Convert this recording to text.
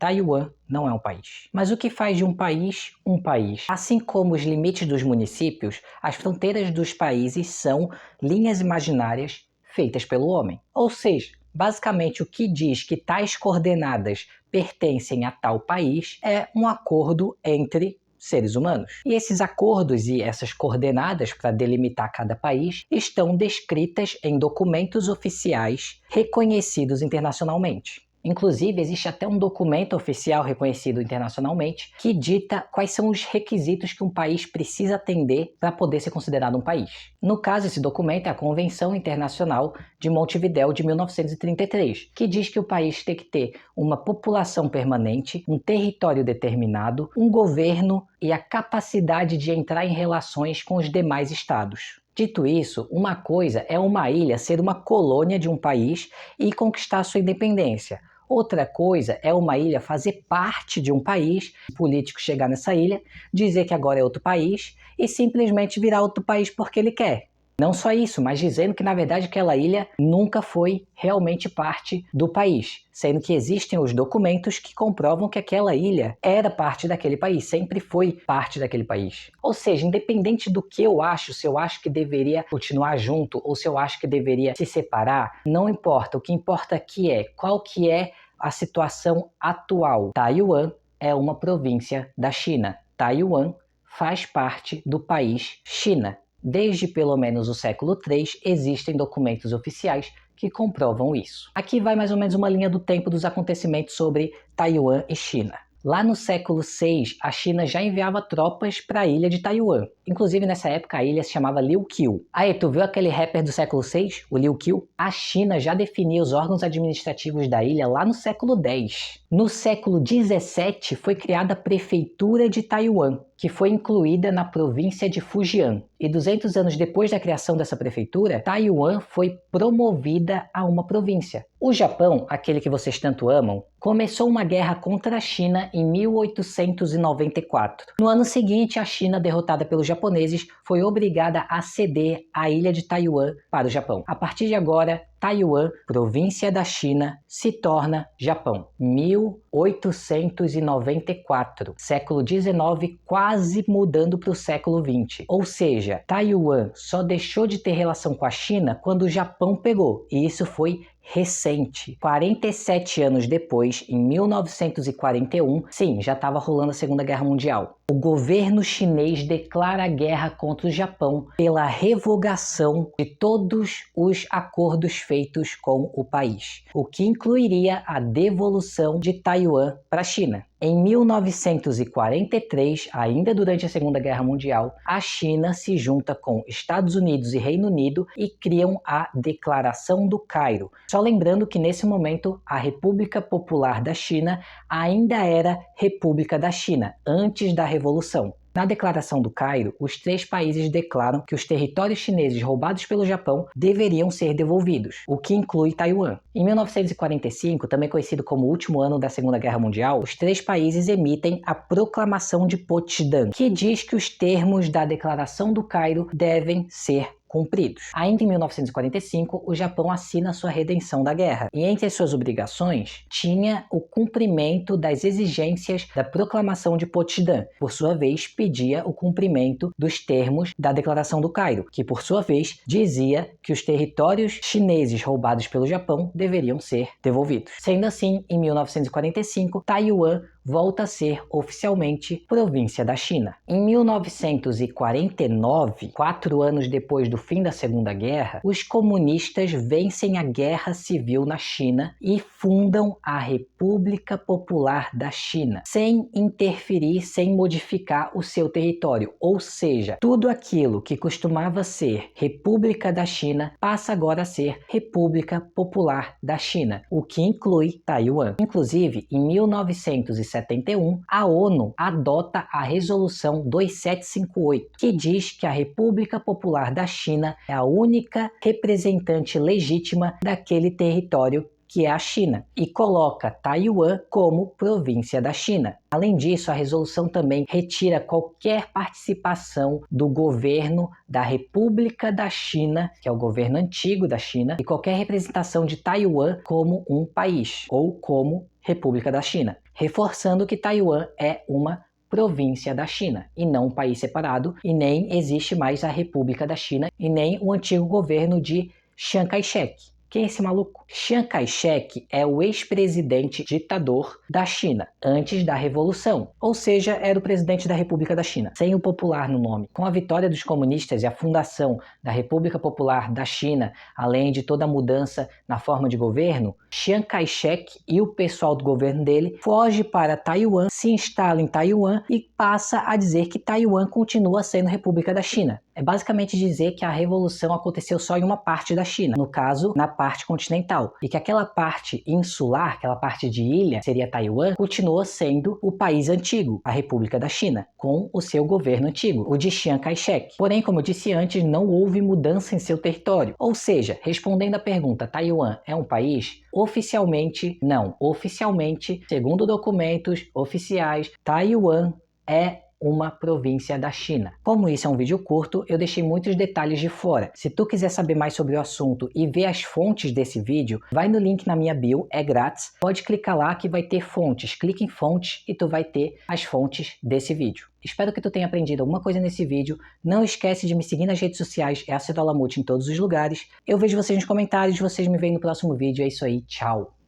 Taiwan não é um país. Mas o que faz de um país um país? Assim como os limites dos municípios, as fronteiras dos países são linhas imaginárias feitas pelo homem. Ou seja, basicamente o que diz que tais coordenadas pertencem a tal país é um acordo entre seres humanos. E esses acordos e essas coordenadas para delimitar cada país estão descritas em documentos oficiais reconhecidos internacionalmente. Inclusive, existe até um documento oficial reconhecido internacionalmente que dita quais são os requisitos que um país precisa atender para poder ser considerado um país. No caso, esse documento é a Convenção Internacional de Montevidéu de 1933, que diz que o país tem que ter uma população permanente, um território determinado, um governo e a capacidade de entrar em relações com os demais estados. Dito isso, uma coisa é uma ilha ser uma colônia de um país e conquistar sua independência. Outra coisa é uma ilha fazer parte de um país, o político chegar nessa ilha, dizer que agora é outro país e simplesmente virar outro país porque ele quer. Não só isso, mas dizendo que na verdade aquela ilha nunca foi realmente parte do país, sendo que existem os documentos que comprovam que aquela ilha era parte daquele país, sempre foi parte daquele país. Ou seja, independente do que eu acho, se eu acho que deveria continuar junto ou se eu acho que deveria se separar, não importa. O que importa aqui é qual que é a situação atual. Taiwan é uma província da China. Taiwan faz parte do país China. Desde pelo menos o século III, existem documentos oficiais que comprovam isso. Aqui vai mais ou menos uma linha do tempo dos acontecimentos sobre Taiwan e China. Lá no século VI, a China já enviava tropas para a ilha de Taiwan. Inclusive, nessa época, a ilha se chamava Liu Qiu. Aí, tu viu aquele rapper do século VI, o Liu Qiu? A China já definia os órgãos administrativos da ilha lá no século X. No século XVII, foi criada a Prefeitura de Taiwan, que foi incluída na província de Fujian. E 200 anos depois da criação dessa prefeitura, Taiwan foi promovida a uma província. O Japão, aquele que vocês tanto amam, começou uma guerra contra a China em 1894. No ano seguinte, a China, derrotada pelos japoneses, foi obrigada a ceder a ilha de Taiwan para o Japão. A partir de agora, Taiwan, província da China, se torna Japão. 1894, século XIX, quase mudando para o século XX. Ou seja, Taiwan só deixou de ter relação com a China quando o Japão pegou, e isso foi recente. 47 anos depois, em 1941, sim, já estava rolando a Segunda Guerra Mundial. O governo chinês declara guerra contra o Japão pela revogação de todos os acordos feitos com o país, o que incluiria a devolução de Taiwan para a China. Em 1943, ainda durante a Segunda Guerra Mundial, a China se junta com Estados Unidos e Reino Unido e criam a Declaração do Cairo. Só lembrando que nesse momento a República Popular da China ainda era República da China, antes da Revolução. Na Declaração do Cairo, os 3 países declaram que os territórios chineses roubados pelo Japão deveriam ser devolvidos, o que inclui Taiwan. Em 1945, também conhecido como o último ano da Segunda Guerra Mundial, os 3 países emitem a Proclamação de Potsdam, que diz que os termos da Declaração do Cairo devem ser cumpridos. Ainda em 1945, o Japão assina sua redenção da guerra, e entre as suas obrigações tinha o cumprimento das exigências da Proclamação de Potsdam. Por sua vez, pedia o cumprimento dos termos da Declaração do Cairo, que por sua vez dizia que os territórios chineses roubados pelo Japão deveriam ser devolvidos. Sendo assim, em 1945, Taiwan volta a ser oficialmente província da China. Em 1949, 4 anos depois do fim da Segunda Guerra, os comunistas vencem a Guerra Civil na China e fundam a República Popular da China, sem interferir, sem modificar o seu território. Ou seja, tudo aquilo que costumava ser República da China passa agora a ser República Popular da China, o que inclui Taiwan. Inclusive, em 1971, a ONU adota a Resolução 2758, que diz que a República Popular da China é a única representante legítima daquele território que é a China, e coloca Taiwan como província da China. Além disso, a resolução também retira qualquer participação do governo da República da China, que é o governo antigo da China, e qualquer representação de Taiwan como um país ou como República da China, reforçando que Taiwan é uma província da China e não um país separado, e nem existe mais a República da China e nem o antigo governo de Chiang Kai-shek. Quem é esse maluco? Chiang Kai-shek é o ex-presidente ditador da China, antes da Revolução, ou seja, era o presidente da República da China, sem o popular no nome. Com a vitória dos comunistas e a fundação da República Popular da China, além de toda a mudança na forma de governo, Chiang Kai-shek e o pessoal do governo dele foge para Taiwan, se instala em Taiwan e passa a dizer que Taiwan continua sendo República da China. É basicamente dizer que a revolução aconteceu só em uma parte da China, no caso, na parte continental, e que aquela parte insular, aquela parte de ilha, seria Taiwan, continuou sendo o país antigo, a República da China, com o seu governo antigo, o de Chiang Kai-shek. Porém, como eu disse antes, não houve mudança em seu território. Ou seja, respondendo à pergunta, Taiwan é um país? Oficialmente, não. Oficialmente, segundo documentos oficiais, Taiwan é uma província da China. Como isso é um vídeo curto, eu deixei muitos detalhes de fora. Se tu quiser saber mais sobre o assunto e ver as fontes desse vídeo, vai no link na minha bio, é grátis. Pode clicar lá que vai ter fontes. Clica em fontes e tu vai ter as fontes desse vídeo. Espero que tu tenha aprendido alguma coisa nesse vídeo. Não esquece de me seguir nas redes sociais, é Ácido Alamute em todos os lugares. Eu vejo vocês nos comentários, vocês me veem no próximo vídeo. É isso aí, tchau!